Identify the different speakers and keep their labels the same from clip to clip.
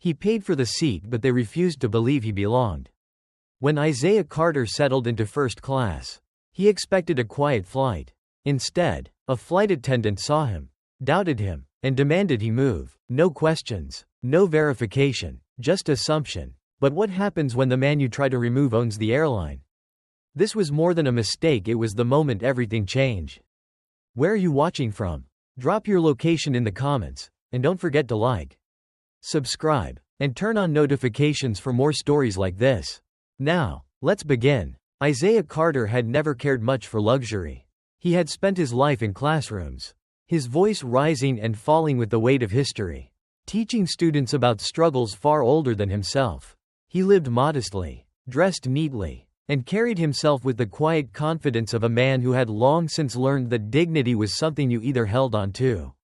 Speaker 1: He paid for the seat, but they refused to believe he belonged. When Isaiah Carter settled into first class, he expected a quiet flight. Instead, a flight attendant saw him, doubted him, and demanded he move. No questions, no verification, just assumption. But what happens when the man you try to remove owns the airline? This was more than a mistake, it was the moment everything changed. Where are you watching from? Drop your location in the comments, and don't forget to like, subscribe, and turn on notifications for more stories like this. Now, let's begin. Isaiah Carter had never cared much for luxury. He had spent his life in classrooms, his voice rising and falling with the weight of history, teaching students about struggles far older than himself. He lived modestly, dressed neatly, and carried himself with the quiet confidence of a man who had long since learned that dignity was something you either held on to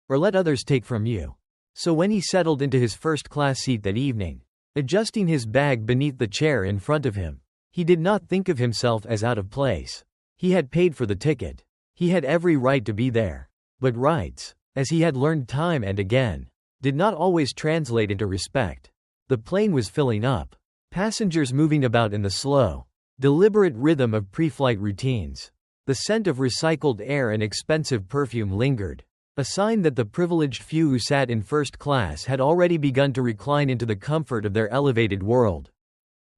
Speaker 1: or let others take from you. So when he settled into his first-class seat that evening, adjusting his bag beneath the chair in front of him, he did not think of himself as out of place. He had paid for the ticket. He had every right to be there. But rights, as he had learned time and again, did not always translate into respect. The plane was filling up, passengers moving about in the slow, deliberate rhythm of pre-flight routines. The scent of recycled air and expensive perfume lingered, a sign that the privileged few who sat in first class had already begun to recline into the comfort of their elevated world.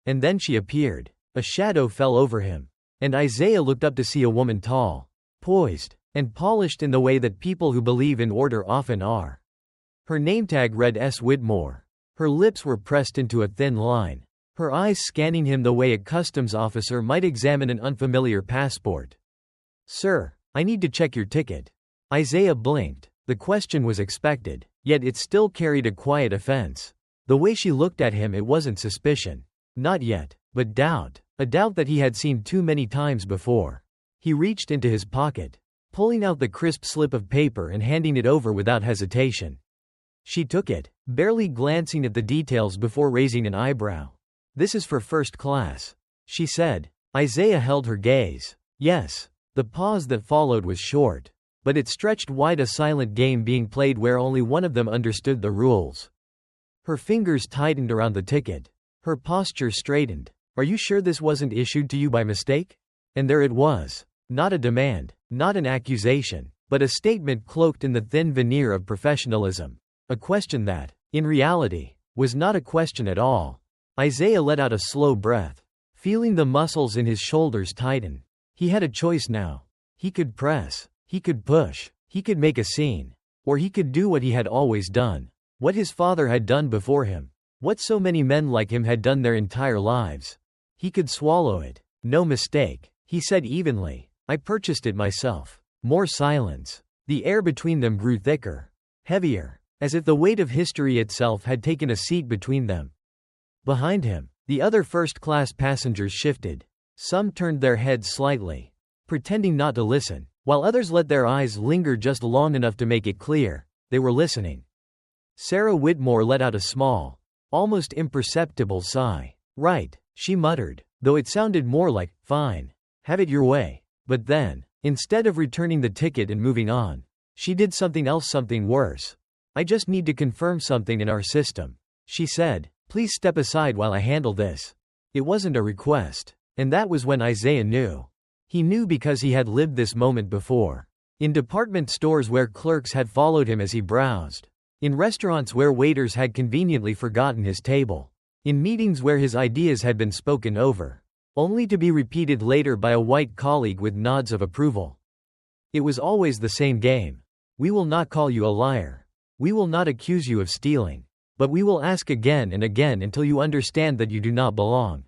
Speaker 1: And then she appeared. A shadow fell over him, and Isaiah looked up to see a woman tall, poised, and polished in the way that people who believe in order often are. Her name tag read S. Whitmore. Her lips were pressed into a thin line, her eyes scanning him the way a customs officer might examine an unfamiliar passport. "Sir, I need to check your ticket." Isaiah blinked. The question was expected, yet it still carried a quiet offense. The way she looked at him, it wasn't suspicion. Not yet, but doubt. A doubt that he had seen too many times before. He reached into his pocket, pulling out the crisp slip of paper and handing it over without hesitation. She took it, barely glancing at the details before raising an eyebrow. "This is for first class," she said. Isaiah held her gaze. Yes. The pause that followed was short, but it stretched wide, a silent game being played where only one of them understood the rules. Her fingers tightened around the ticket. Her posture straightened. "Are you sure this wasn't issued to you by mistake?" And there it was. Not a demand, not an accusation, but a statement cloaked in the thin veneer of professionalism. A question that, in reality, was not a question at all. Isaiah let out a slow breath, feeling the muscles in his shoulders tighten. He had a choice now. He could press, he could push, he could make a scene, or he could do what he had always done, what his father had done before him, what so many men like him had done their entire lives. He could swallow it. "No mistake," he said evenly. "I purchased it myself." More silence. The air between them grew thicker, heavier, as if the weight of history itself had taken a seat between them. Behind him, the other first-class passengers shifted. Some turned their heads slightly, pretending not to listen, while others let their eyes linger just long enough to make it clear they were listening. Sarah Whitmore let out a small, almost imperceptible sigh. "Right," she muttered, though it sounded more like, "Fine. Have it your way." But then, instead of returning the ticket and moving on, she did something else, something worse. "I just need to confirm something in our system," she said. "Please step aside while I handle this." It wasn't a request. And that was when Isaiah knew. He knew because he had lived this moment before. In department stores where clerks had followed him as he browsed. In restaurants where waiters had conveniently forgotten his table. In meetings where his ideas had been spoken over, only to be repeated later by a white colleague with nods of approval. It was always the same game. "We will not call you a liar. We will not accuse you of stealing. But we will ask again and again until you understand that you do not belong."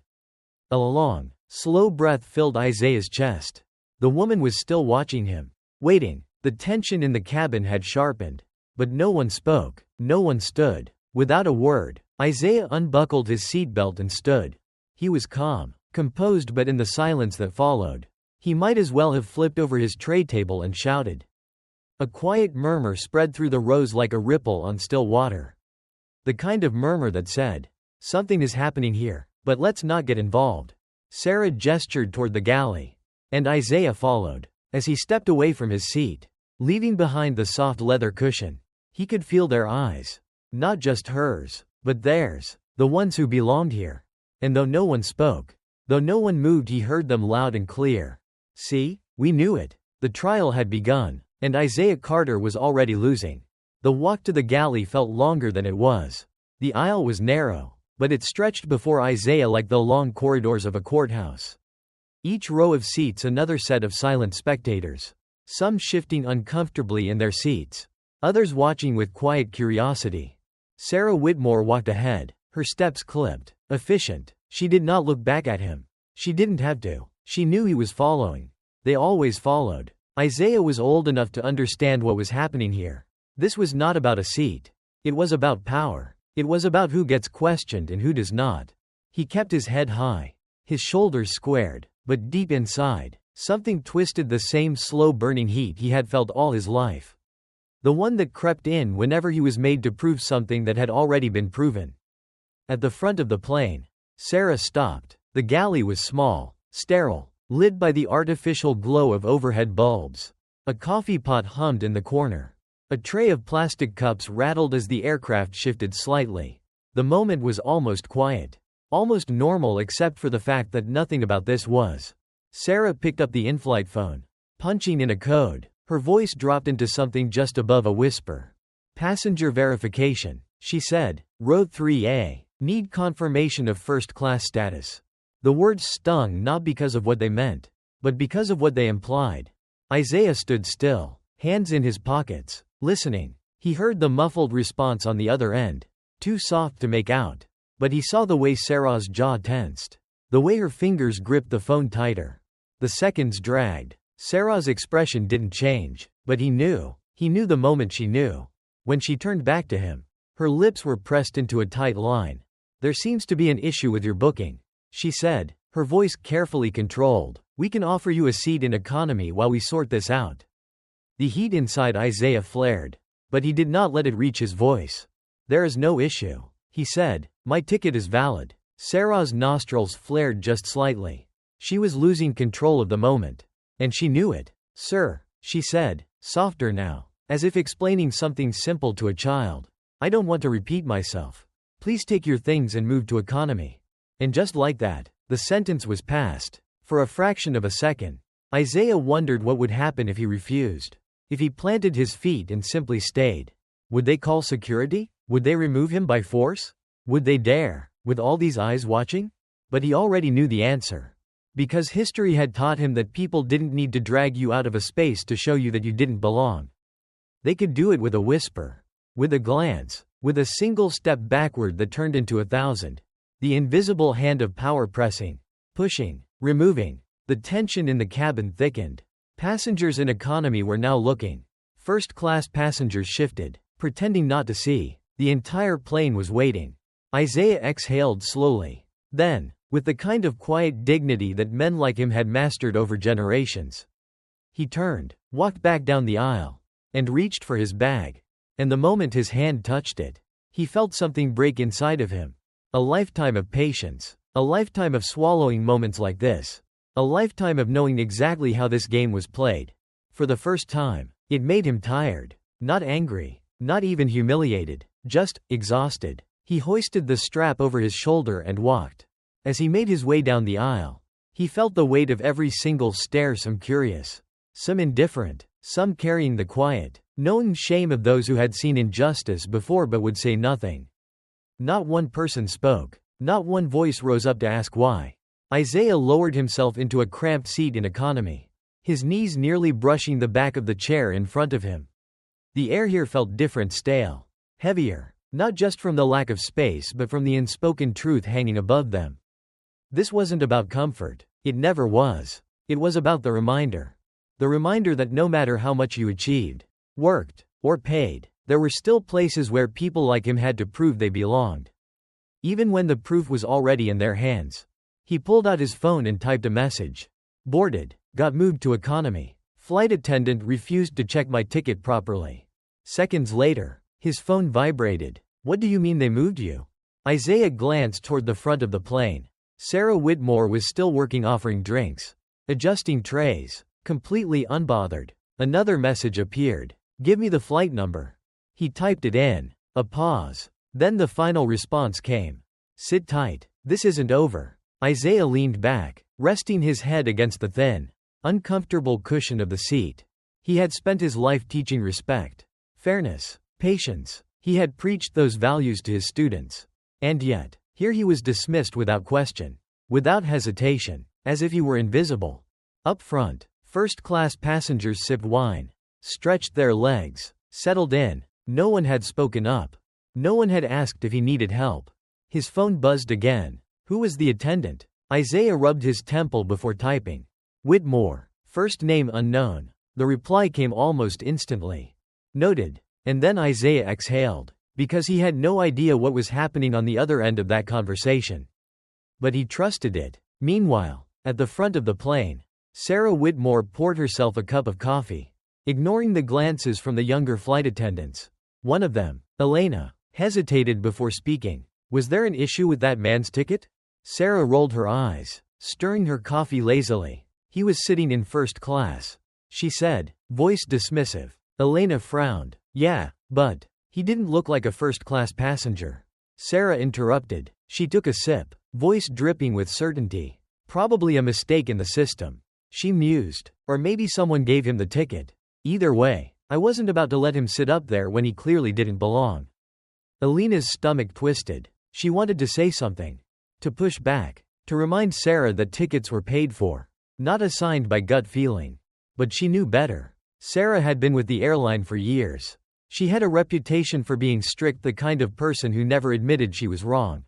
Speaker 1: A long, slow breath filled Isaiah's chest. The woman was still watching him, waiting. The tension in the cabin had sharpened. But no one spoke. No one stood. Without a word, Isaiah unbuckled his seatbelt and stood. He was calm, composed, but in the silence that followed, he might as well have flipped over his tray table and shouted. A quiet murmur spread through the rows like a ripple on still water. The kind of murmur that said, "Something is happening here, but let's not get involved." Sarah gestured toward the galley, and Isaiah followed. As he stepped away from his seat, leaving behind the soft leather cushion, he could feel their eyes. Not just hers, But theirs, the ones who belonged here. And though no one spoke, though no one moved, he heard them loud and clear. See? We knew it. The trial had begun, and Isaiah Carter was already losing. The walk to the galley felt longer than it was. The aisle was narrow, but it stretched before Isaiah like the long corridors of a courthouse. Each row of seats another set of silent spectators. Some shifting uncomfortably in their seats, others watching with quiet curiosity. Sarah Whitmore walked ahead, her steps clipped, efficient. She did not look back at him. She didn't have to. She knew he was following. They always followed. Isaiah was old enough to understand what was happening here. This was not about a seat. It was about power. It was about who gets questioned and who does not. He kept his head high, his shoulders squared, but deep inside, something twisted, the same slow-burning heat he had felt all his life. The one that crept in whenever he was made to prove something that had already been proven. At the front of the plane, Sarah stopped. The galley was small, sterile, lit by the artificial glow of overhead bulbs. A coffee pot hummed in the corner. A tray of plastic cups rattled as the aircraft shifted slightly. The moment was almost quiet. Almost normal, except for the fact that nothing about this was. Sarah picked up the in-flight phone. Punching in a code, her voice dropped into something just above a whisper. Passenger verification, she said. Row 3A. Need confirmation of first-class status. The words stung not because of what they meant, but because of what they implied. Isaiah stood still, hands in his pockets, listening. He heard the muffled response on the other end, too soft to make out. But he saw the way Sarah's jaw tensed, the way her fingers gripped the phone tighter. The seconds dragged. Sarah's expression didn't change, but he knew the moment she knew. When she turned back to him, her lips were pressed into a tight line. There seems to be an issue with your booking, she said, her voice carefully controlled. We can offer you a seat in economy while we sort this out. The heat inside Isaiah flared, but he did not let it reach his voice. There is no issue, he said. My ticket is valid. Sarah's nostrils flared just slightly. She was losing control of the moment, and she knew it. Sir, she said, softer now, as if explaining something simple to a child. I don't want to repeat myself. Please take your things and move to economy. And just like that, the sentence was passed. For a fraction of a second, Isaiah wondered what would happen if he refused. If he planted his feet and simply stayed. Would they call security? Would they remove him by force? Would they dare, with all these eyes watching? But he already knew the answer. Because history had taught him that people didn't need to drag you out of a space to show you that you didn't belong. They could do it with a whisper, with a glance, with a single step backward that turned into 1,000. The invisible hand of power pressing, pushing, removing. The tension in the cabin thickened. Passengers in economy were now looking. First-class passengers shifted, pretending not to see. The entire plane was waiting. Isaiah exhaled slowly. Then, with the kind of quiet dignity that men like him had mastered over generations, he turned, walked back down the aisle, and reached for his bag. And the moment his hand touched it, he felt something break inside of him. A lifetime of patience. A lifetime of swallowing moments like this. A lifetime of knowing exactly how this game was played. For the first time, it made him tired. Not angry, not even humiliated, just exhausted. He hoisted the strap over his shoulder and walked. As he made his way down the aisle, he felt the weight of every single stare, some curious, some indifferent, some carrying the quiet, knowing shame of those who had seen injustice before but would say nothing. Not one person spoke. Not one voice rose up to ask why. Isaiah lowered himself into a cramped seat in economy, his knees nearly brushing the back of the chair in front of him. The air here felt different, stale, heavier, not just from the lack of space but from the unspoken truth hanging above them. This wasn't about comfort. It never was. It was about the reminder. The reminder that no matter how much you achieved, worked, or paid, there were still places where people like him had to prove they belonged. Even when the proof was already in their hands. He pulled out his phone and typed a message. Boarded. Got moved to economy. Flight attendant refused to check my ticket properly. Seconds later, his phone vibrated. What do you mean they moved you? Isaiah glanced toward the front of the plane. Sarah Whitmore was still working, offering drinks, adjusting trays, completely unbothered. Another message appeared. Give me the flight number. He typed it in. A pause. Then the final response came. Sit tight. This isn't over. Isaiah leaned back, resting his head against the thin, uncomfortable cushion of the seat. He had spent his life teaching respect, fairness, patience. He had preached those values to his students. And yet, here he was dismissed without question, without hesitation, as if he were invisible. Up front, first-class passengers sipped wine, stretched their legs, settled in. No one had spoken up. No one had asked if he needed help. His phone buzzed again. Who was the attendant? Isaiah rubbed his temple before typing. Whitmore, first name unknown. The reply came almost instantly. Noted. And then Isaiah exhaled, because he had no idea what was happening on the other end of that conversation. But he trusted it. Meanwhile, at the front of the plane, Sarah Whitmore poured herself a cup of coffee, ignoring the glances from the younger flight attendants. One of them, Elena, hesitated before speaking. Was there an issue with that man's ticket? Sarah rolled her eyes, stirring her coffee lazily. He was sitting in first class, she said, voice dismissive. Elena frowned. Yeah, but he didn't look like a first-class passenger. Sarah interrupted. She took a sip, voice dripping with certainty. Probably a mistake in the system. She mused. Or maybe someone gave him the ticket. Either way, I wasn't about to let him sit up there when he clearly didn't belong. Elena's stomach twisted. She wanted to say something. To push back. To remind Sarah that tickets were paid for. Not assigned by gut feeling. But she knew better. Sarah had been with the airline for years. She had a reputation for being strict, the kind of person who never admitted she was wrong.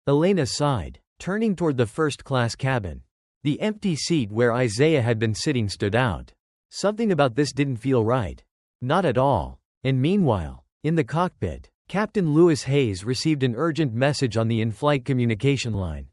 Speaker 1: Elena sighed, turning toward the first-class cabin. The empty seat where Isaiah had been sitting stood out. Something about this didn't feel right. Not at all. And meanwhile, in the cockpit, Captain Lewis Hayes received an urgent message on the in-flight communication line.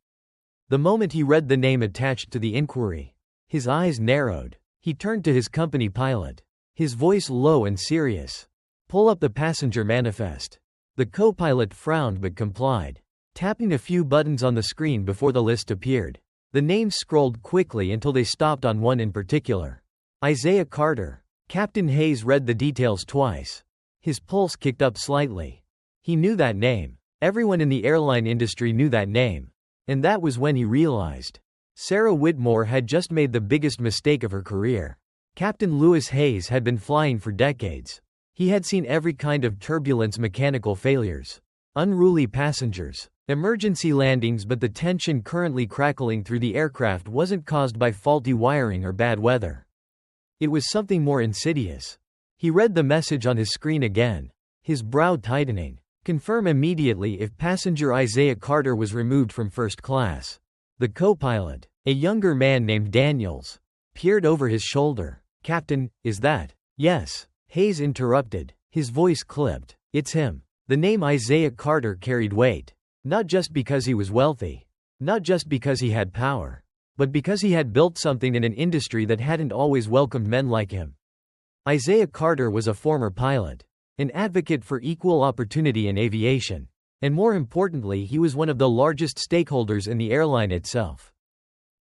Speaker 1: The moment he read the name attached to the inquiry, his eyes narrowed. He turned to his company pilot, his voice low and serious. Pull up the passenger manifest. The co-pilot frowned but complied, tapping a few buttons on the screen before the list appeared. The names scrolled quickly until they stopped on one in particular. Isaiah Carter. Captain Hayes read the details twice. His pulse kicked up slightly. He knew that name. Everyone in the airline industry knew that name. And that was when he realized. Sarah Whitmore had just made the biggest mistake of her career. Captain Lewis Hayes had been flying for decades. He had seen every kind of turbulence, mechanical failures, unruly passengers, emergency landings, but the tension currently crackling through the aircraft wasn't caused by faulty wiring or bad weather. It was something more insidious. He read the message on his screen again, his brow tightening. Confirm immediately if passenger Isaiah Carter was removed from first class. The co-pilot, a younger man named Daniels, peered over his shoulder. Captain, is that? Yes. Hayes interrupted, his voice clipped. It's him. The name Isaiah Carter carried weight. Not just because he was wealthy. Not just because he had power. But because he had built something in an industry that hadn't always welcomed men like him. Isaiah Carter was a former pilot. An advocate for equal opportunity in aviation. And more importantly, he was one of the largest stakeholders in the airline itself.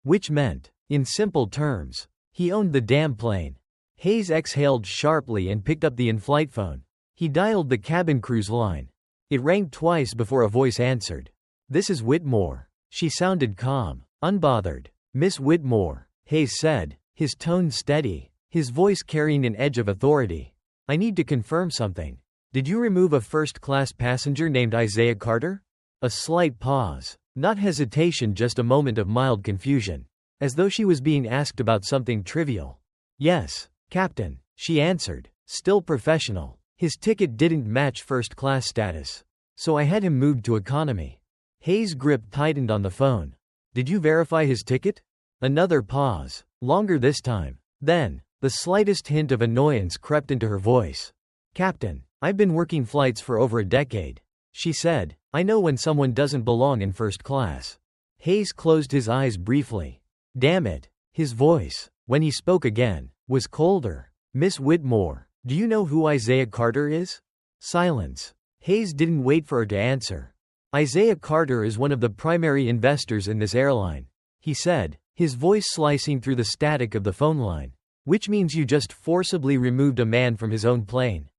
Speaker 1: Which meant, in simple terms, he owned the damn plane. Hayes exhaled sharply and picked up the in-flight phone. He dialed the cabin crew's line. It rang twice before a voice answered. This is Whitmore. She sounded calm, unbothered. Miss Whitmore, Hayes said, his tone steady, his voice carrying an edge of authority. I need to confirm something. Did you remove a first-class passenger named Isaiah Carter? A slight pause. Not hesitation, just a moment of mild confusion. As though she was being asked about something trivial. Yes, Captain, she answered, still professional. His ticket didn't match first-class status. So I had him moved to economy. Hayes' grip tightened on the phone. Did you verify his ticket? Another pause. Longer this time. Then, the slightest hint of annoyance crept into her voice. Captain, I've been working flights for over a decade. She said, I know when someone doesn't belong in first class. Hayes closed his eyes briefly. Damn it. His voice, when he spoke again, was colder. Miss Whitmore, do you know who Isaiah Carter is? Silence. Hayes didn't wait for her to answer. Isaiah Carter is one of the primary investors in this airline, he said, his voice slicing through the static of the phone line. Which means you just forcibly removed a man from his own plane.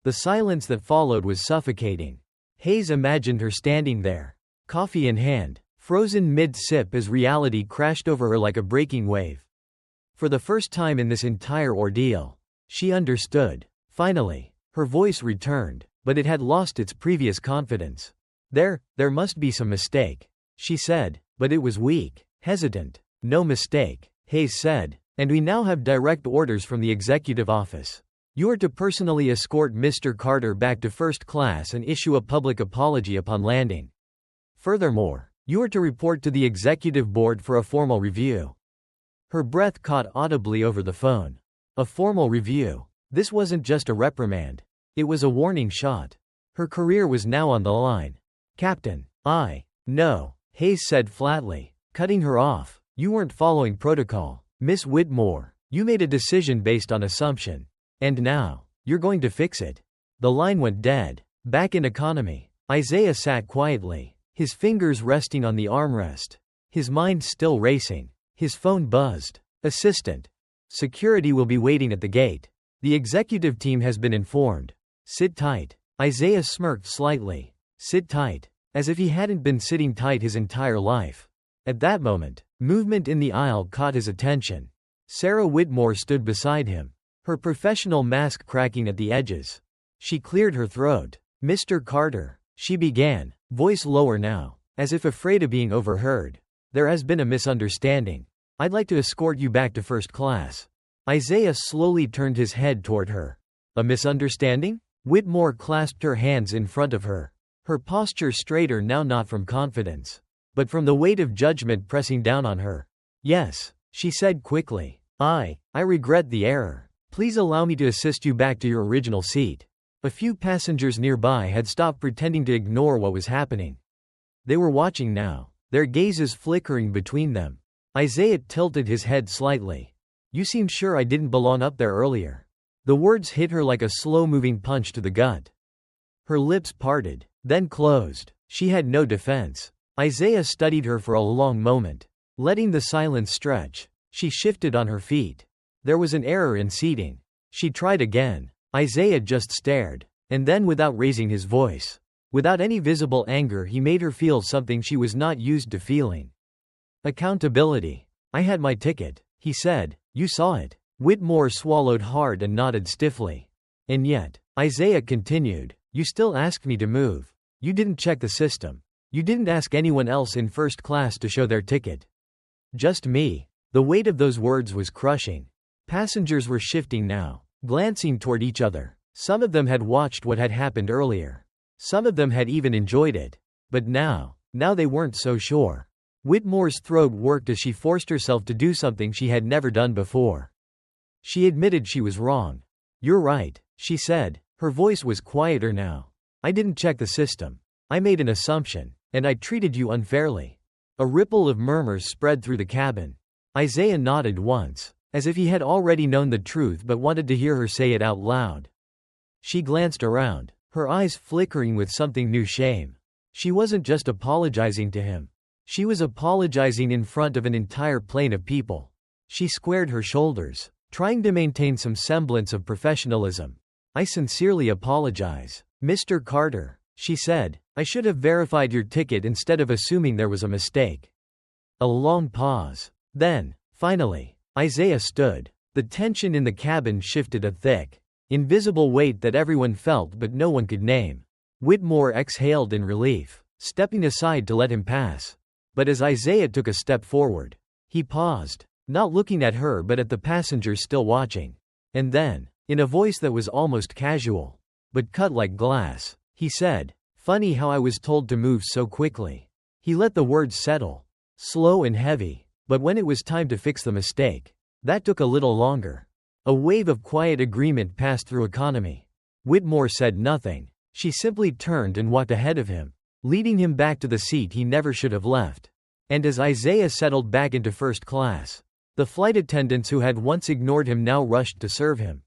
Speaker 1: The silence that followed was suffocating. Hayes imagined her standing there, coffee in hand, frozen mid-sip as reality crashed over her like a breaking wave. For the first time in this entire ordeal, she understood. Finally, her voice returned, but it had lost its previous confidence. There must be some mistake, she said, but it was weak, hesitant. No mistake, Hayes said, and we now have direct orders from the executive office. You are to personally escort Mr. Carter back to first class and issue a public apology upon landing. Furthermore, you are to report to the executive board for a formal review. Her breath caught audibly over the phone. A formal review. This wasn't just a reprimand. It was a warning shot. Her career was now on the line. Captain, no, Hayes said flatly, cutting her off. You weren't following protocol. Miss Whitmore, you made a decision based on assumption. And now, you're going to fix it. The line went dead. Back in economy, Isaiah sat quietly, his fingers resting on the armrest. His mind still racing. His phone buzzed. Assistant. Security will be waiting at the gate. The executive team has been informed. Sit tight. Isaiah smirked slightly. Sit tight. As if he hadn't been sitting tight his entire life. At that moment, movement in the aisle caught his attention. Sarah Whitmore stood beside him, her professional mask cracking at the edges. She cleared her throat. Mr. Carter, she began, voice lower now, as if afraid of being overheard. There has been a misunderstanding. I'd like to escort you back to first class. Isaiah slowly turned his head toward her. A misunderstanding? Whitmore clasped her hands in front of her. Her posture straighter now, not from confidence, but from the weight of judgment pressing down on her. Yes, she said quickly. I regret the error. Please allow me to assist you back to your original seat. A few passengers nearby had stopped pretending to ignore what was happening. They were watching now, their gazes flickering between them. Isaiah tilted his head slightly. You seem sure I didn't belong up there earlier. The words hit her like a slow-moving punch to the gut. Her lips parted, then closed. She had no defense. Isaiah studied her for a long moment. Letting the silence stretch, she shifted on her feet. There was an error in seating. She tried again. Isaiah just stared, and then without raising his voice, without any visible anger, he made her feel something she was not used to feeling. Accountability. I had my ticket, he said. You saw it. Whitmore swallowed hard and nodded stiffly. And yet, Isaiah continued, you still asked me to move. You didn't check the system. You didn't ask anyone else in first class to show their ticket. Just me. The weight of those words was crushing. Passengers were shifting now, glancing toward each other. Some of them had watched what had happened earlier. Some of them had even enjoyed it. But now they weren't so sure. Whitmore's throat worked as she forced herself to do something she had never done before. She admitted she was wrong. You're right, she said. Her voice was quieter now. I didn't check the system. I made an assumption, and I treated you unfairly. A ripple of murmurs spread through the cabin. Isaiah nodded once, as if he had already known the truth but wanted to hear her say it out loud. She glanced around, her eyes flickering with something new: shame. She wasn't just apologizing to him. She was apologizing in front of an entire plane of people. She squared her shoulders, trying to maintain some semblance of professionalism. I sincerely apologize, Mr. Carter, she said. I should have verified your ticket instead of assuming there was a mistake. A long pause. Then, finally, Isaiah stood. The tension in the cabin shifted, a thick, invisible weight that everyone felt but no one could name. Whitmore exhaled in relief, stepping aside to let him pass. But as Isaiah took a step forward, he paused, not looking at her but at the passengers still watching. And then, in a voice that was almost casual, but cut like glass, he said, funny how I was told to move so quickly. He let the words settle, slow and heavy, but when it was time to fix the mistake, that took a little longer. A wave of quiet agreement passed through economy. Whitmore said nothing. She simply turned and walked ahead of him, leading him back to the seat he never should have left. And as Isaiah settled back into first class, the flight attendants who had once ignored him now rushed to serve him.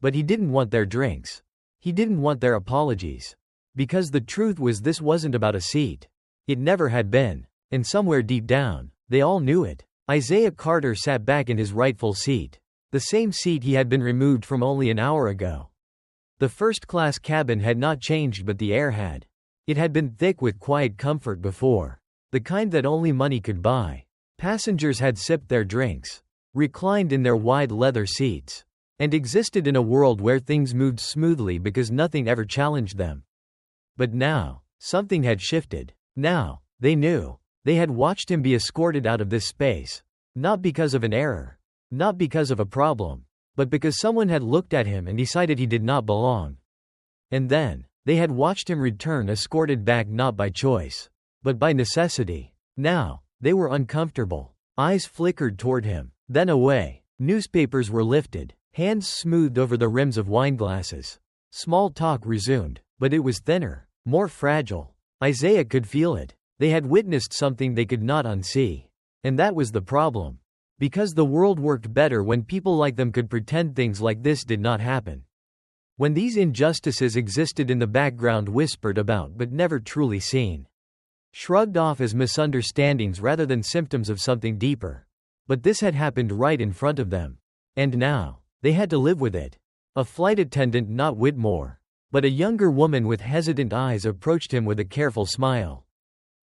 Speaker 1: But he didn't want their drinks. He didn't want their apologies. Because the truth was, this wasn't about a seat. It never had been. And somewhere deep down, they all knew it. Isaiah Carter sat back in his rightful seat. The same seat he had been removed from only an hour ago. The first-class cabin had not changed, but the air had. It had been thick with quiet comfort before, the kind that only money could buy. Passengers had sipped their drinks, reclined in their wide leather seats, and existed in a world where things moved smoothly because nothing ever challenged them. But now, something had shifted. Now, they knew. They had watched him be escorted out of this space, not because of an error, not because of a problem, but because someone had looked at him and decided he did not belong. And then, they had watched him return escorted back not by choice, but by necessity. Now, they were uncomfortable. Eyes flickered toward him, then away. Newspapers were lifted, hands smoothed over the rims of wineglasses. Small talk resumed, but it was thinner, more fragile. Isaiah could feel it. They had witnessed something they could not unsee. And that was the problem. Because the world worked better when people like them could pretend things like this did not happen. When these injustices existed in the background, whispered about but never truly seen. Shrugged off as misunderstandings rather than symptoms of something deeper. But this had happened right in front of them. And now, they had to live with it. A flight attendant, not Whitmore, but a younger woman with hesitant eyes, approached him with a careful smile.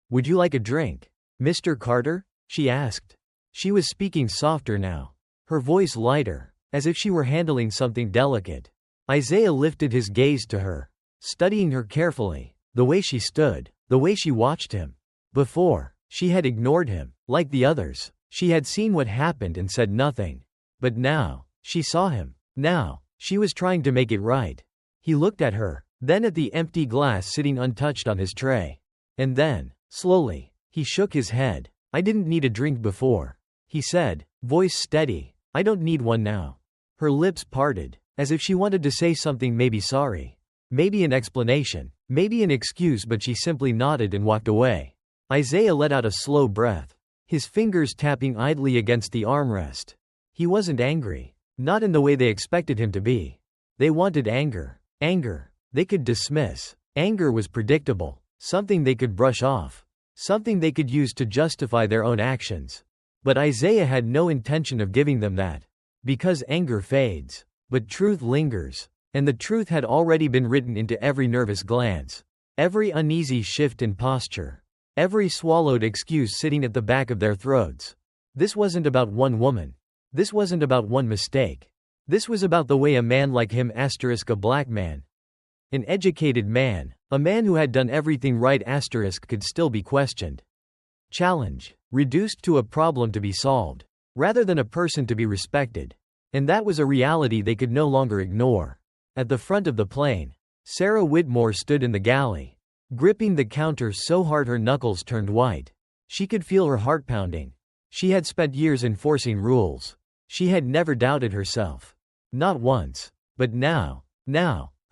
Speaker 1: "Would you like a drink, Mr. Carter?" she asked. She was speaking softer now, her voice lighter, as if she were handling something delicate. Isaiah lifted his gaze to her, studying her carefully, the way she stood, the way she watched him. Before, she had ignored him, like the others. She had seen what happened and said nothing. But now, she saw him. Now, she was trying to make it right. He looked at her, then at the empty glass sitting untouched on his tray. And then, slowly, he shook his head. "I didn't need a drink before," he said, voice steady. "I don't need one now." Her lips parted, as if she wanted to say something, maybe sorry, maybe an explanation, maybe an excuse, but she simply nodded and walked away. Isaiah let out a slow breath, his fingers tapping idly against the armrest. He wasn't angry, not in the way they expected him to be. They wanted anger. Anger they could dismiss. Anger was predictable, something they could brush off, something they could use to justify their own actions. But Isaiah had no intention of giving them that. Because anger fades, but truth lingers, and the truth had already been written into every nervous glance, every uneasy shift in posture, every swallowed excuse sitting at the back of their throats. This wasn't about one woman. This wasn't about one mistake. This was about the way a man like him, a black man, an educated man, a man who had done everything right, could still be questioned, challenged, reduced to a problem to be solved, rather than a person to be respected. And that was a reality they could no longer ignore. At the front of the plane, Sarah Whitmore stood in the galley, gripping the counter so hard her knuckles turned white. She could feel her heart pounding. She had spent years enforcing rules. She had never doubted herself. Not once. But now,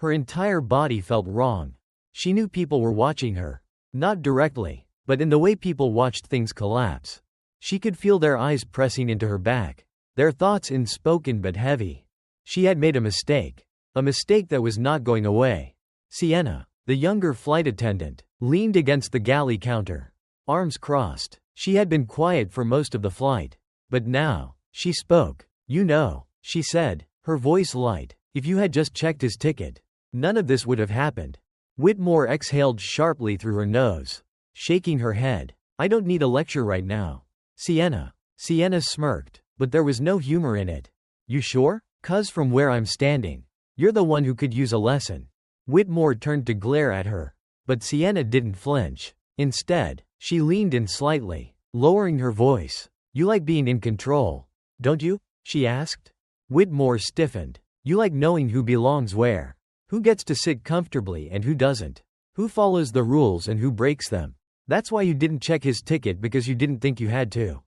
Speaker 1: her entire body felt wrong. She knew people were watching her. Not directly, but in the way people watched things collapse. She could feel their eyes pressing into her back, their thoughts unspoken but heavy. She had made a mistake that was not going away. Sienna, the younger flight attendant, leaned against the galley counter, arms crossed. She had been quiet for most of the flight. But now, she spoke. "You know," she said, her voice light, "if you had just checked his ticket, none of this would have happened." Whitmore exhaled sharply through her nose, shaking her head. "I don't need a lecture right now, Sienna." Sienna smirked, but there was no humor in it. "You sure? 'Cause from where I'm standing, you're the one who could use a lesson." Whitmore turned to glare at her, but Sienna didn't flinch. Instead, she leaned in slightly, lowering her voice. "You like being in control, don't you?" she asked. Whitmore stiffened. "You like knowing who belongs where, who gets to sit comfortably and who doesn't, who follows the rules and who breaks them. That's why you didn't check his ticket, because you didn't think you had to."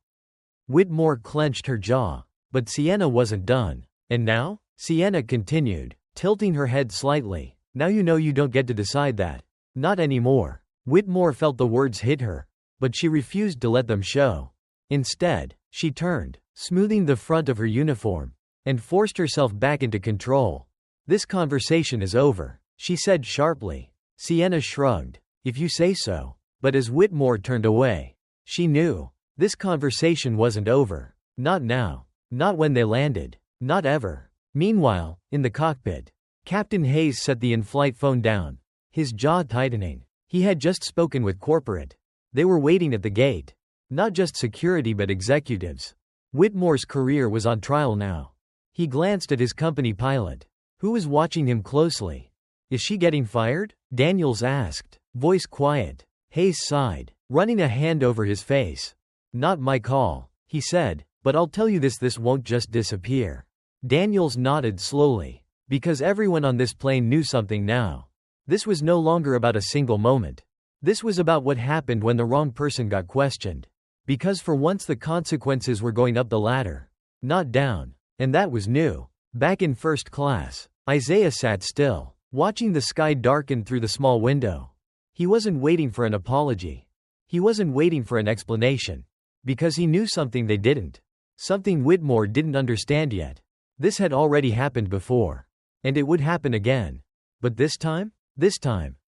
Speaker 1: Whitmore clenched her jaw, but Sienna wasn't done. "And now?" Sienna continued, tilting her head slightly. "Now you know you don't get to decide that. Not anymore." Whitmore felt the words hit her, but she refused to let them show. Instead, she turned, smoothing the front of her uniform, and forced herself back into control. "This conversation is over," she said sharply. Sienna shrugged. "If you say so." But as Whitmore turned away, she knew. This conversation wasn't over. Not now. Not when they landed. Not ever. Meanwhile, in the cockpit, Captain Hayes set the in-flight phone down, his jaw tightening. He had just spoken with corporate. They were waiting at the gate. Not just security but executives. Whitmore's career was on trial now. He glanced at his company pilot, who was watching him closely. Is she getting fired? Daniels asked, voice quiet. Hayes sighed, running a hand over his face. Not my call, he said, but I'll tell you this won't just disappear. Daniels nodded slowly. Because everyone on this plane knew something now. This was no longer about a single moment. This was about what happened when the wrong person got questioned. Because for once the consequences were going up the ladder, not down. And that was new. Back in first class, Isaiah sat still, watching the sky darken through the small window. He wasn't waiting for an apology. He wasn't waiting for an explanation. Because he knew something they didn't. Something Whitmore didn't understand yet. This had already happened before. And it would happen again. But this time,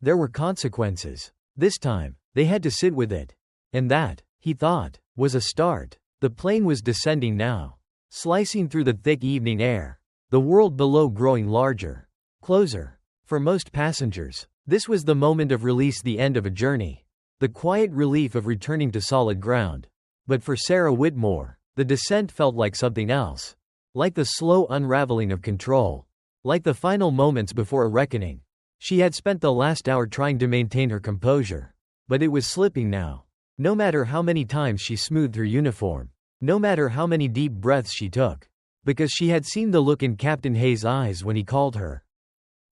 Speaker 1: there were consequences. This time, they had to sit with it. And that, he thought, was a start. The plane was descending now, slicing through the thick evening air. The world below growing larger, closer. For most passengers, this was the moment of release, the end of a journey. The quiet relief of returning to solid ground. But for Sarah Whitmore, the descent felt like something else. Like the slow unraveling of control. Like the final moments before a reckoning. She had spent the last hour trying to maintain her composure. But it was slipping now. No matter how many times she smoothed her uniform. No matter how many deep breaths she took. Because she had seen the look in Captain Hayes' eyes when he called her.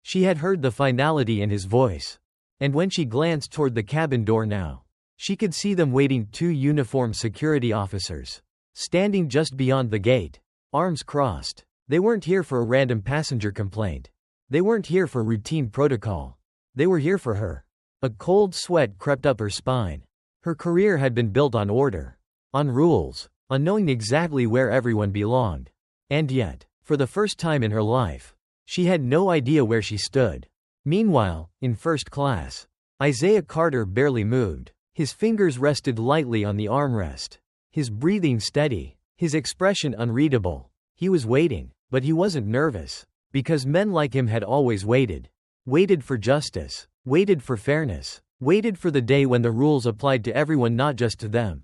Speaker 1: She had heard the finality in his voice. And when she glanced toward the cabin door now, she could see them waiting, 2 uniformed security officers. Standing just beyond the gate. Arms crossed. They weren't here for a random passenger complaint. They weren't here for routine protocol. They were here for her. A cold sweat crept up her spine. Her career had been built on order. On rules. On knowing exactly where everyone belonged. And yet, for the first time in her life, she had no idea where she stood. Meanwhile, in first class, Isaiah Carter barely moved. His fingers rested lightly on the armrest. His breathing steady. His expression unreadable. He was waiting. But he wasn't nervous. Because men like him had always waited. Waited for justice. Waited for fairness. Waited for the day when the rules applied to everyone, not just to them.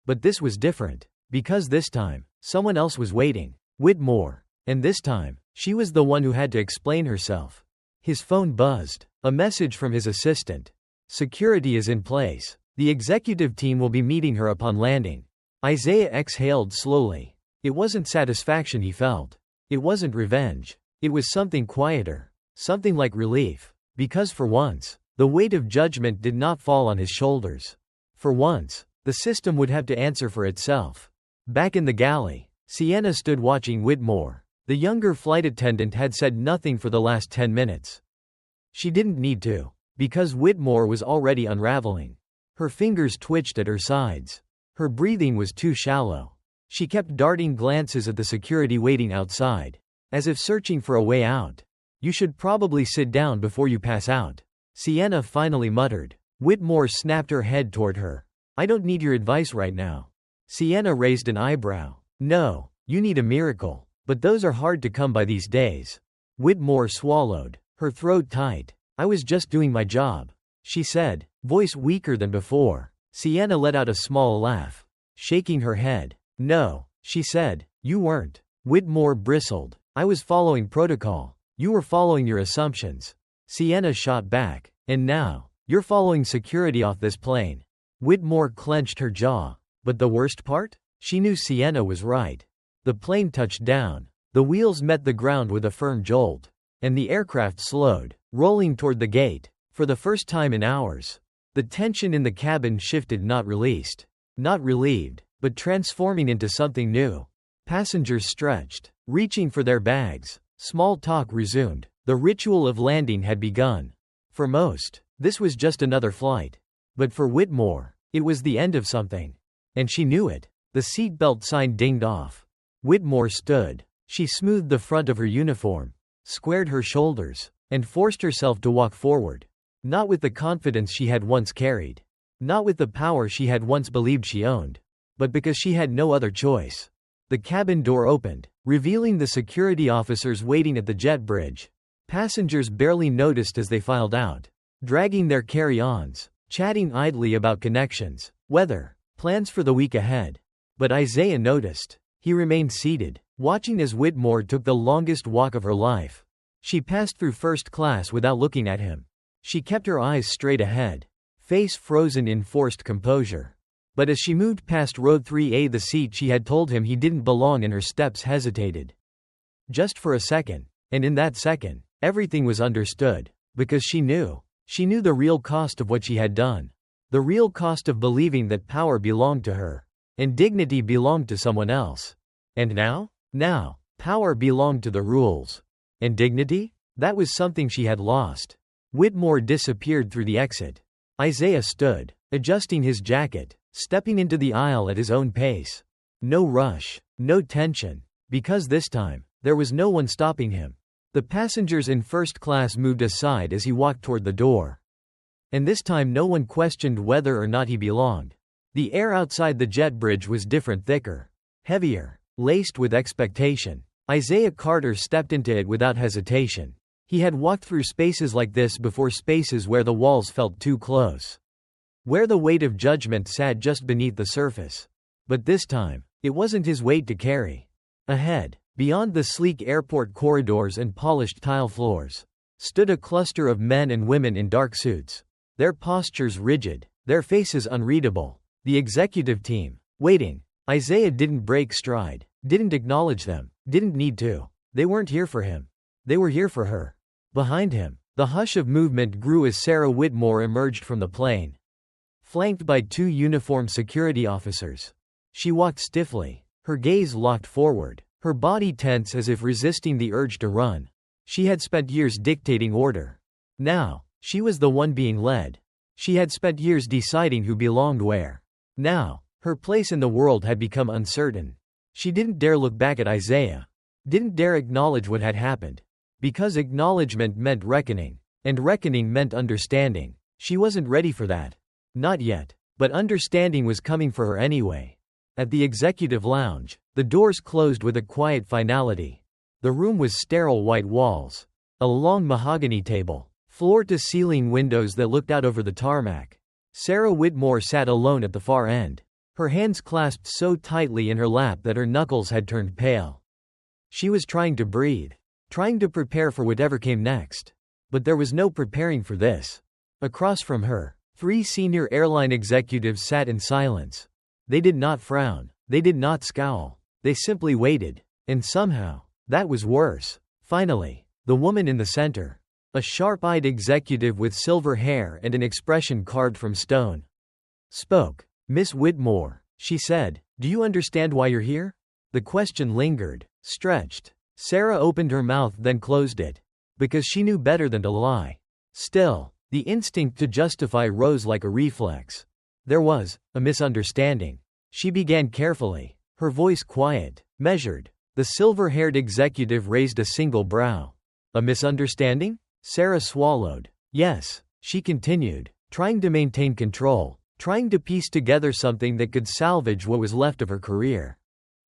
Speaker 1: But this was different. Because this time, someone else was waiting. Whitmore. And this time, she was the one who had to explain herself. His phone buzzed. A message from his assistant. Security is in place. The executive team will be meeting her upon landing. Isaiah exhaled slowly. It wasn't satisfaction he felt. It wasn't revenge. It was something quieter. Something like relief. Because for once, the weight of judgment did not fall on his shoulders. For once, the system would have to answer for itself. Back in the galley, Sienna stood watching Whitmore. The younger flight attendant had said nothing for the last 10 minutes. She didn't need to. Because Whitmore was already unraveling. Her fingers twitched at her sides. Her breathing was too shallow. She kept darting glances at the security waiting outside. As if searching for a way out. You should probably sit down before you pass out. Sienna finally muttered. Whitmore snapped her head toward her. I don't need your advice right now. Sienna raised an eyebrow. No, you need a miracle. But those are hard to come by these days. Whitmore swallowed. Her throat tight. I was just doing my job. She said, voice weaker than before. Sienna let out a small laugh. Shaking her head. No, she said, you weren't. Whitmore bristled. I was following protocol. You were following your assumptions. Sienna shot back. And now, you're following security off this plane. Whitmore clenched her jaw. But the worst part? She knew Sienna was right. The plane touched down. The wheels met the ground with a firm jolt. And the aircraft slowed, rolling toward the gate. For the first time in hours. The tension in the cabin shifted, not released. Not relieved. But transforming into something new. Passengers stretched, reaching for their bags. Small talk resumed. The ritual of landing had begun. For most, this was just another flight. But for Whitmore, it was the end of something. And she knew it. The seatbelt sign dinged off. Whitmore stood. She smoothed the front of her uniform, squared her shoulders, and forced herself to walk forward. Not with the confidence she had once carried. Not with the power she had once believed she owned. But because she had no other choice. The cabin door opened, revealing the security officers waiting at the jet bridge. Passengers barely noticed as they filed out. dragging their carry-ons, chatting idly about connections, weather, plans for the week ahead. But Isaiah noticed. He remained seated, watching as Whitmore took the longest walk of her life. She passed through first class without looking at him. She kept her eyes straight ahead, face frozen in forced composure. But as she moved past row 3A, the seat she had told him he didn't belong in, her steps hesitated. Just for a second, and in that second, everything was understood, because she knew the real cost of what she had done. The real cost of believing that power belonged to her, and dignity belonged to someone else. And now, power belonged to the rules. And dignity? That was something she had lost. Whitmore disappeared through the exit. Isaiah stood, adjusting his jacket, stepping into the aisle at his own pace. No rush, no tension, because this time, there was no one stopping him. The passengers in first class moved aside as he walked toward the door. And this time no one questioned whether or not he belonged. The air outside the jet bridge was different, thicker, heavier, laced with expectation. Isaiah Carter stepped into it without hesitation. He had walked through spaces like this before, spaces where the walls felt too close, where the weight of judgment sat just beneath the surface. But this time, it wasn't his weight to carry. Ahead, beyond the sleek airport corridors and polished tile floors, stood a cluster of men and women in dark suits, their postures rigid, their faces unreadable. The executive team, waiting. Isaiah didn't break stride, didn't acknowledge them, didn't need to. They weren't here for him. They were here for her. Behind him, the hush of movement grew as Sarah Whitmore emerged from the plane, flanked by 2 uniformed security officers. She walked stiffly, her gaze locked forward, her body tense as if resisting the urge to run. She had spent years dictating order. Now, she was the one being led. She had spent years deciding who belonged where. Now, her place in the world had become uncertain. She didn't dare look back at Isaiah. Didn't dare acknowledge what had happened. Because acknowledgement meant reckoning, and reckoning meant understanding. She wasn't ready for that. Not yet. But understanding was coming for her anyway. At the executive lounge, the doors closed with a quiet finality. The room was sterile, white walls, a long mahogany table, floor-to-ceiling windows that looked out over the tarmac. Sarah Whitmore sat alone at the far end, her hands clasped so tightly in her lap that her knuckles had turned pale. She was trying to breathe, trying to prepare for whatever came next. But there was no preparing for this. Across from her, 3 senior airline executives sat in silence. They did not frown, they did not scowl, they simply waited. And somehow, that was worse. Finally, the woman in the center, a sharp-eyed executive with silver hair and an expression carved from stone, spoke. "Miss Whitmore," she said, "do you understand why you're here?" The question lingered, stretched. Sarah opened her mouth then closed it, because she knew better than to lie. Still, the instinct to justify rose like a reflex. There was a misunderstanding. She began carefully, her voice quiet, measured. The silver-haired executive raised a single brow. "A misunderstanding?" Sarah swallowed. "Yes," she continued, trying to maintain control, trying to piece together something that could salvage what was left of her career.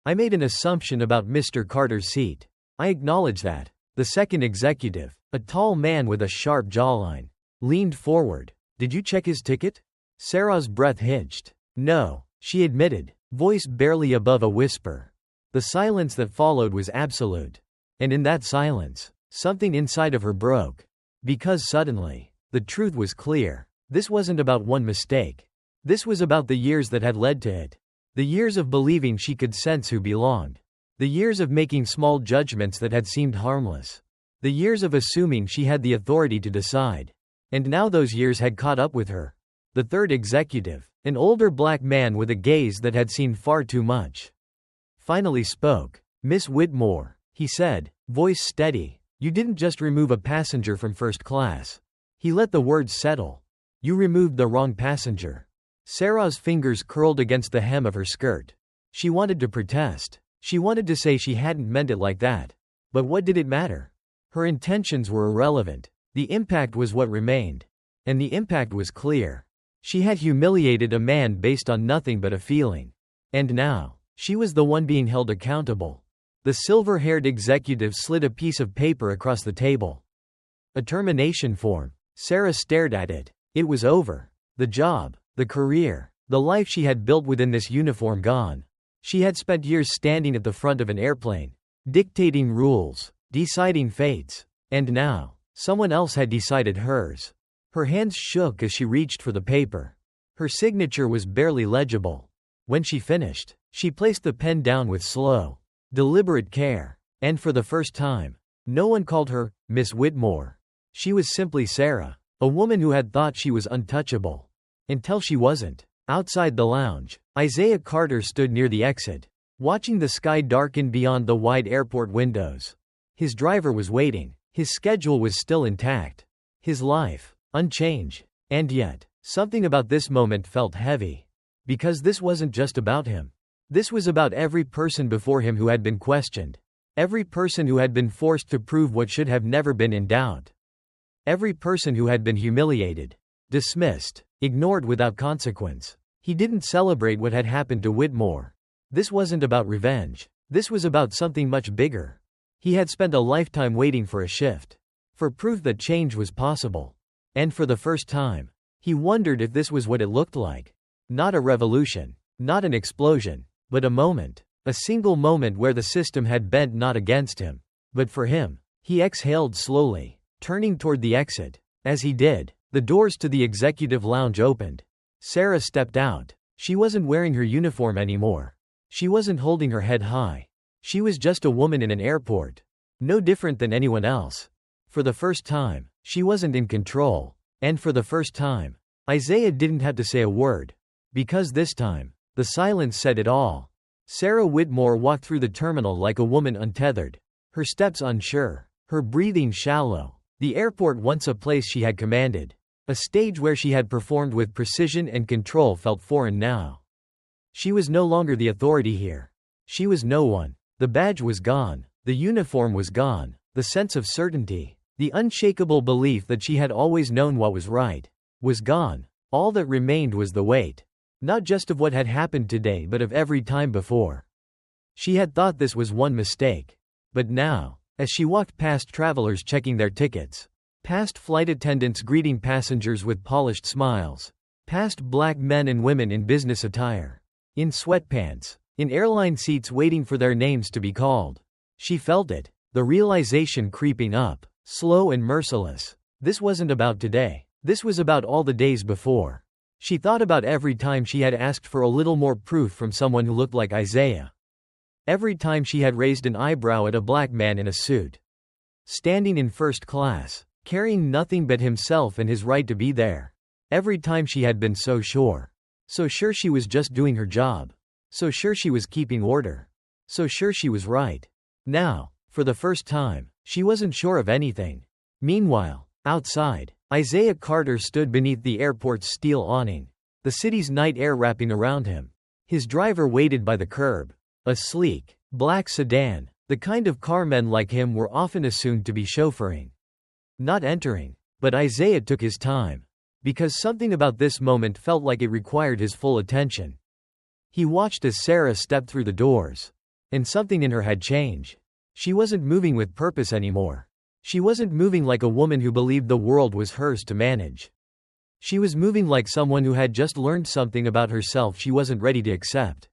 Speaker 1: "I made an assumption about Mr. Carter's seat. I acknowledge that." The second executive, a tall man with a sharp jawline, leaned forward. "Did you check his ticket?" Sarah's breath hitched. "No," she admitted, voice barely above a whisper. The silence that followed was absolute. And in that silence, something inside of her broke. Because suddenly, the truth was clear. This wasn't about one mistake. This was about the years that had led to it. The years of believing she could sense who belonged. The years of making small judgments that had seemed harmless. The years of assuming she had the authority to decide. And now those years had caught up with her. The third executive, an older black man with a gaze that had seen far too much, finally spoke. "Miss Whitmore," he said, voice steady, "you didn't just remove a passenger from first class." He let the words settle. "You removed the wrong passenger." Sarah's fingers curled against the hem of her skirt. She wanted to protest. She wanted to say she hadn't meant it like that. But what did it matter? Her intentions were irrelevant. The impact was what remained. And the impact was clear. She had humiliated a man based on nothing but a feeling. And now, she was the one being held accountable. The silver-haired executive slid a piece of paper across the table. "A termination form," Sarah stared at it. It was over. The job, the career, the life she had built within this uniform gone. She had spent years standing at the front of an airplane, dictating rules, deciding fates. And now, someone else had decided hers. Her hands shook as she reached for the paper. Her signature was barely legible. When she finished, she placed the pen down with slow, deliberate care. And for the first time, no one called her Miss Whitmore. She was simply Sarah, a woman who had thought she was untouchable. Until she wasn't. Outside the lounge, Isaiah Carter stood near the exit, watching the sky darken beyond the wide airport windows. His driver was waiting. His schedule was still intact. His life, unchanged. And yet, something about this moment felt heavy. Because this wasn't just about him. This was about every person before him who had been questioned. Every person who had been forced to prove what should have never been in doubt. Every person who had been humiliated, dismissed, ignored without consequence. He didn't celebrate what had happened to Whitmore. This wasn't about revenge. This was about something much bigger. He had spent a lifetime waiting for a shift. For proof that change was possible. And for the first time, he wondered if this was what it looked like. Not a revolution. Not an explosion. But a moment. A single moment where the system had bent not against him, but for him. He exhaled slowly, turning toward the exit. As he did, the doors to the executive lounge opened. Sarah stepped out. She wasn't wearing her uniform anymore. She wasn't holding her head high. She was just a woman in an airport. No different than anyone else. For the first time, she wasn't in control. And for the first time, Isaiah didn't have to say a word. Because this time, the silence said it all. Sarah Whitmore walked through the terminal like a woman untethered. Her steps unsure. Her breathing shallow. The airport, once a place she had commanded. A stage where she had performed with precision and control, felt foreign now. She was no longer the authority here. She was no one. The badge was gone. The uniform was gone. The sense of certainty, the unshakable belief that she had always known what was right, was gone. All that remained was the weight. Not just of what had happened today, but of every time before. She had thought this was one mistake. But now, as she walked past travelers checking their tickets, past flight attendants greeting passengers with polished smiles, past black men and women in business attire, in sweatpants, in airline seats waiting for their names to be called, she felt it, the realization creeping up, slow and merciless. This wasn't about today. This was about all the days before. She thought about every time she had asked for a little more proof from someone who looked like Isaiah. Every time she had raised an eyebrow at a black man in a suit. Standing in first class, carrying nothing but himself and his right to be there. Every time she had been so sure. So sure she was just doing her job. So sure she was keeping order. So sure she was right. Now, for the first time, she wasn't sure of anything. Meanwhile, outside, Isaiah Carter stood beneath the airport's steel awning, the city's night air wrapping around him. His driver waited by the curb. A sleek, black sedan, the kind of car men like him were often assumed to be chauffeuring. Not entering. But Isaiah took his time. Because something about this moment felt like it required his full attention. He watched as Sarah stepped through the doors. And something in her had changed. She wasn't moving with purpose anymore. She wasn't moving like a woman who believed the world was hers to manage. She was moving like someone who had just learned something about herself she wasn't ready to accept.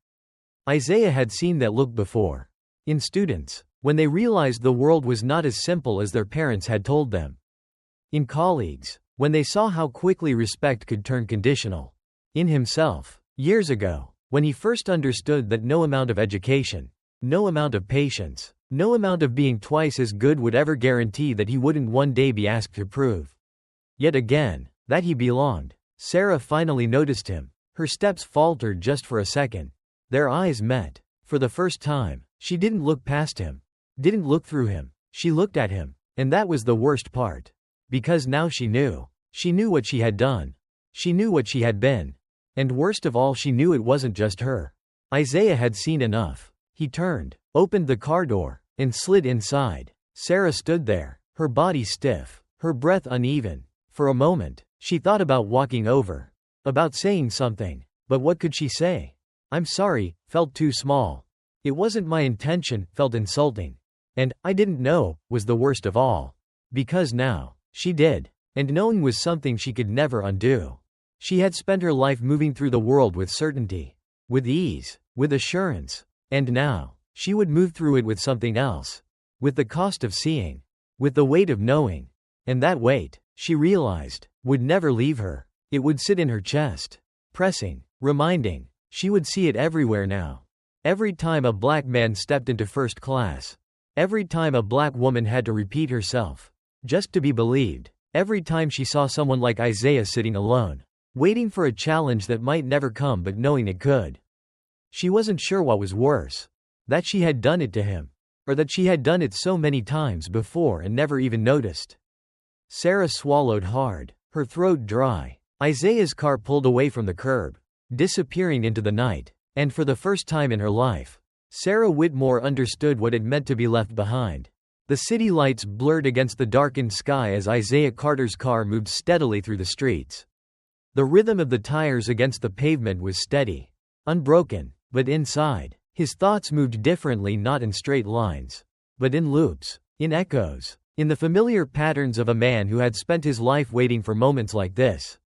Speaker 1: Isaiah had seen that look before. In students, when they realized the world was not as simple as their parents had told them. In colleagues, when they saw how quickly respect could turn conditional. In himself, years ago, when he first understood that no amount of education, no amount of patience, no amount of being twice as good would ever guarantee that he wouldn't one day be asked to prove. Yet again, that he belonged. Sarah finally noticed him. Her steps faltered just for a second. Their eyes met. For the first time, she didn't look past him. Didn't look through him. She looked at him. And that was the worst part. Because now she knew. She knew what she had done. She knew what she had been. And worst of all, she knew it wasn't just her. Isaiah had seen enough. He turned, opened the car door, and slid inside. Sarah stood there, her body stiff, her breath uneven. For a moment, she thought about walking over. About saying something. But what could she say? "I'm sorry," felt too small. "It wasn't my intention," felt insulting. And, "I didn't know," was the worst of all. Because now, she did. And knowing was something she could never undo. She had spent her life moving through the world with certainty, with ease, with assurance. And now, she would move through it with something else. With the cost of seeing. With the weight of knowing. And that weight, she realized, would never leave her. It would sit in her chest. Pressing, reminding. She would see it everywhere now. Every time a black man stepped into first class. Every time a black woman had to repeat herself, just to be believed. Every time she saw someone like Isaiah sitting alone, waiting for a challenge that might never come but knowing it could. She wasn't sure what was worse. That she had done it to him. Or that she had done it so many times before and never even noticed. Sarah swallowed hard, her throat dry. Isaiah's car pulled away from the curb, disappearing into the night. And for the first time in her life, Sarah Whitmore understood what it meant to be left behind. The city lights blurred against the darkened sky as Isaiah Carter's car moved steadily through the streets. The rhythm of the tires against the pavement was steady, unbroken, but inside, his thoughts moved differently, not in straight lines, but in loops, in echoes, in the familiar patterns of a man who had spent his life waiting for moments like this.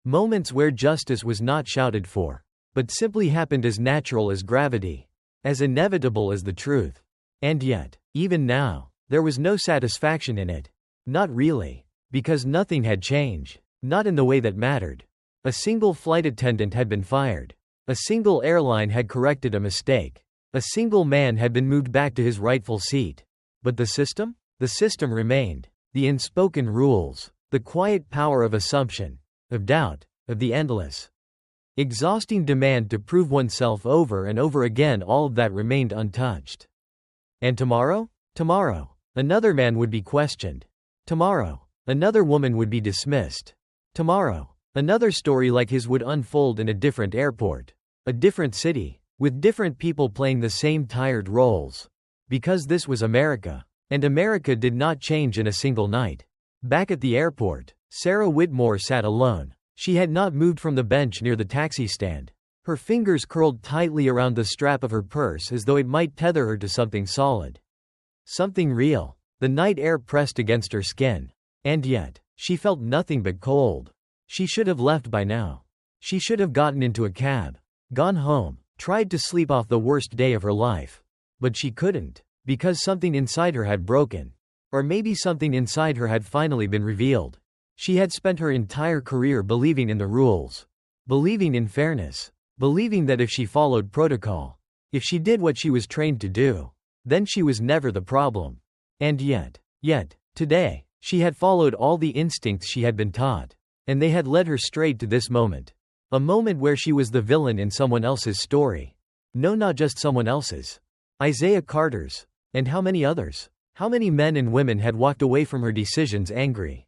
Speaker 1: Moments where justice was not shouted for, but simply happened as natural as gravity, as inevitable as the truth. And yet, even now, there was no satisfaction in it. Not really. Because nothing had changed. Not in the way that mattered. A single flight attendant had been fired. A single airline had corrected a mistake. A single man had been moved back to his rightful seat. But the system? The system remained. The unspoken rules. The quiet power of assumption. Of doubt. Of the endless, exhausting demand to prove oneself over and over again, all of that remained untouched. And tomorrow? Tomorrow, another man would be questioned. Tomorrow, another woman would be dismissed. Tomorrow, another story like his would unfold in a different airport, a different city, with different people playing the same tired roles. Because this was America. And America did not change in a single night. Back at the airport, Sarah Whitmore sat alone. She had not moved from the bench near the taxi stand. Her fingers curled tightly around the strap of her purse as though it might tether her to something solid. Something real. The night air pressed against her skin. And yet, she felt nothing but cold. She should have left by now. She should have gotten into a cab, gone home, tried to sleep off the worst day of her life. But she couldn't, because something inside her had broken. Or maybe something inside her had finally been revealed. She had spent her entire career believing in the rules, believing in fairness, believing that if she followed protocol, if she did what she was trained to do, then she was never the problem. And yet, today, she had followed all the instincts she had been taught, and they had led her straight to this moment. A moment where she was the villain in someone else's story. No, not just someone else's. Isaiah Carter's. And how many others? How many men and women had walked away from her decisions angry?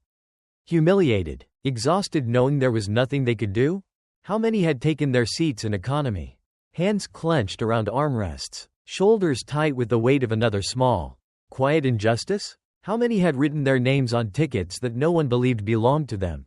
Speaker 1: Humiliated, exhausted, knowing there was nothing they could do? How many had taken their seats in economy? Hands clenched around armrests, shoulders tight with the weight of another small, quiet injustice? How many had written their names on tickets that no one believed belonged to them?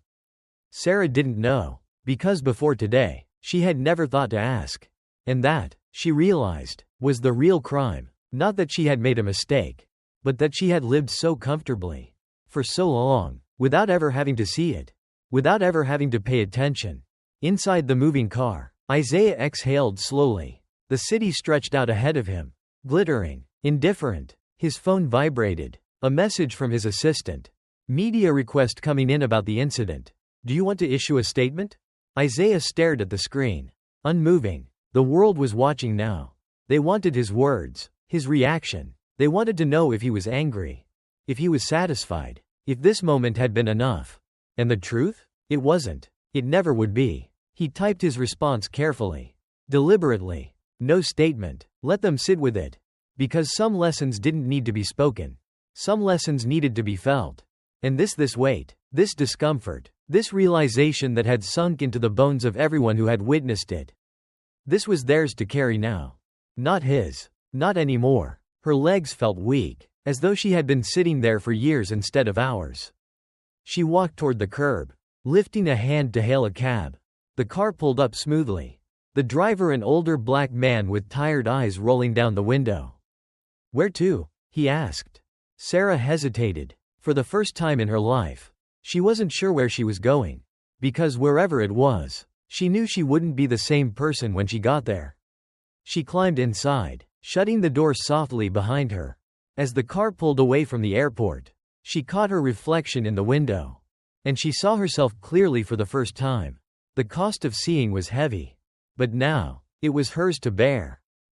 Speaker 1: Sarah didn't know, because before today, she had never thought to ask. And that, she realized, was the real crime. Not that she had made a mistake, but that she had lived so comfortably, for so long, without ever having to see it, without ever having to pay attention. Inside the moving car, Isaiah exhaled slowly. The city stretched out ahead of him, glittering, indifferent. His phone vibrated. A message from his assistant. Media request coming in about the incident. Do you want to issue a statement? Isaiah stared at the screen, unmoving. The world was watching now. They wanted his words, his reaction. They wanted to know if he was angry, if he was satisfied, if this moment had been enough. And the truth? It wasn't. It never would be. He typed his response carefully, deliberately. No statement. Let them sit with it. Because some lessons didn't need to be spoken. Some lessons needed to be felt. And this weight, this discomfort, this realization that had sunk into the bones of everyone who had witnessed it. This was theirs to carry now. Not his. Not anymore. Her legs felt weak, as though she had been sitting there for years instead of hours. She walked toward the curb, lifting a hand to hail a cab. The car pulled up smoothly. The driver, an older black man with tired eyes rolling down the window. Where to? He asked. Sarah hesitated. For the first time in her life. She wasn't sure where she was going. Because wherever it was, she knew she wouldn't be the same person when she got there. She climbed inside, shutting the door softly behind her. As the car pulled away from the airport, she caught her reflection in the window. And she saw herself clearly for the first time. The cost of seeing was heavy. But now, it was hers to bear.